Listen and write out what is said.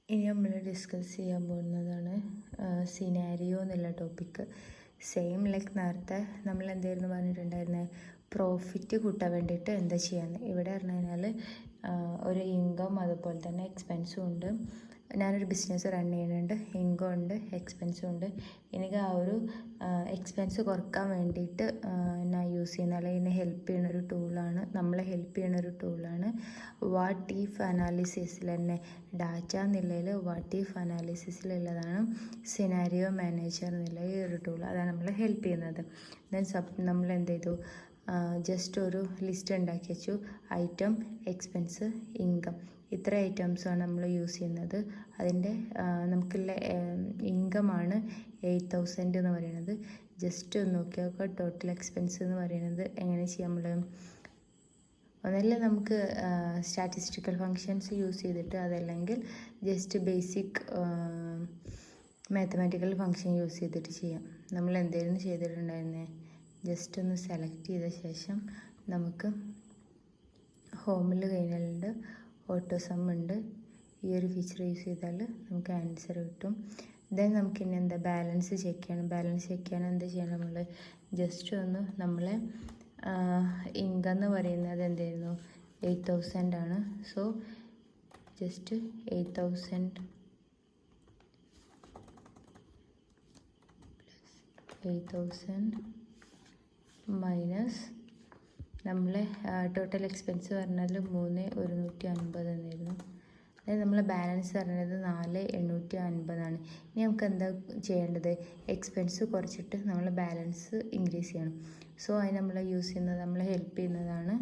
ഇനി നമ്മൾ ഡിസ്കസ് ചെയ്യാൻ പോകുന്നതാണ് സിനാരിയോ എന്നുള്ള ടോപ്പിക്ക്. സെയിം ലൈക്ക് നേരത്തെ നമ്മൾ എന്തായിരുന്നു പറഞ്ഞിട്ടുണ്ടായിരുന്നത്, പ്രോഫിറ്റ് കൂട്ടാൻ വേണ്ടിയിട്ട് എന്താ ചെയ്യാന്ന്. ഇവിടെ പറഞ്ഞു കഴിഞ്ഞാൽ ഒരു ഇൻകം അതുപോലെ തന്നെ എക്സ്പെൻസും ഉണ്ട്. ഞാനൊരു ബിസിനസ് റൺ ചെയ്യുന്നുണ്ട്, ഇൻകം ഉണ്ട്, എക്സ്പെൻസും ഉണ്ട്. എനിക്ക് ആ ഒരു എക്സ്പെൻസ് കുറക്കാൻ വേണ്ടിയിട്ട് ഞാൻ യൂസ് ചെയ്യുന്ന അല്ലെങ്കിൽ എന്നെ ഹെൽപ്പ് ചെയ്യുന്നൊരു ടൂളാണ്, നമ്മളെ ഹെൽപ്പ് ചെയ്യുന്നൊരു ടൂളാണ് വാട്ട് ഈഫ് അനാലിസിസിൽ തന്നെ. ഡാറ്റ എന്നുള്ളതിൽ വാട്ട് ഈഫ് അനാലിസിസിലുള്ളതാണ് സിനാരിയോ മാനേജർ എന്നുള്ള ഈ ഒരു ടൂൾ. അതാണ് നമ്മളെ ഹെൽപ്പ് ചെയ്യുന്നത്. ദെൻ നമ്മൾ എന്ത് ചെയ്തു, ജസ്റ്റ് ഒരു ലിസ്റ്റ് ഉണ്ടാക്കി വെച്ചു. ഐറ്റം, എക്സ്പെൻസ്, ഇൻകം, ഇത്ര ഐറ്റംസാണ് നമ്മൾ യൂസ് ചെയ്യുന്നത്. അതിൻ്റെ നമുക്കുള്ള ഇൻകമാണ് 8,000 എന്ന് പറയുന്നത്. ജസ്റ്റ് ഒന്ന് നോക്കി നോക്കുക. ടോട്ടൽ എക്സ്പെൻസ് എന്ന് പറയുന്നത് എങ്ങനെ ചെയ്യാം നമ്മൾ. ഒന്നല്ല നമുക്ക് സ്റ്റാറ്റിസ്റ്റിക്കൽ ഫങ്ഷൻസ് യൂസ് ചെയ്തിട്ട്, അതല്ലെങ്കിൽ just basic mathematical function use ചെയ്തിട്ട് ചെയ്യാം. നമ്മൾ എന്തായിരുന്നു ചെയ്തിട്ടുണ്ടായിരുന്നത്, ജസ്റ്റ് ഒന്ന് സെലക്ട് ചെയ്ത ശേഷം നമുക്ക് ഹോമിൽ കഴിഞ്ഞാലുണ്ട് ഓട്ടോ സം ഉണ്ട്. ഈ ഒരു ഫീച്ചർ യൂസ് ചെയ്താൽ നമുക്ക് ആൻസർ കിട്ടും. ദെൻ നമുക്ക് ഇനി എന്താ ബാലൻസ് ചെക്ക് ചെയ്യണം. ബാലൻസ് ചെക്ക് ചെയ്യാൻ എന്താ ചെയ്യണം, നമ്മൾ ജസ്റ്റ് ഒന്ന് നമ്മളെ ഇൻകം എന്ന് പറയുന്നത് എന്തായിരുന്നു 8,000 ആണ്. സോ ജസ്റ്റ് 8,000 മൈനസ് നമ്മളെ ടോട്ടൽ എക്സ്പെൻസ് പറഞ്ഞാൽ 3,150 എന്നായിരുന്നു. അതായത് നമ്മളെ ബാലൻസ് പറഞ്ഞത് 4,850 ഇനി നമുക്ക് എന്താ ചെയ്യേണ്ടത്, എക്സ്പെൻസ് കുറച്ചിട്ട് നമ്മളെ ബാലൻസ് ഇൻക്രീസ് ചെയ്യണം. സോ അതിന് നമ്മൾ യൂസ് ചെയ്യുന്നത്, നമ്മളെ ഹെൽപ്പ് ചെയ്യുന്നതാണ്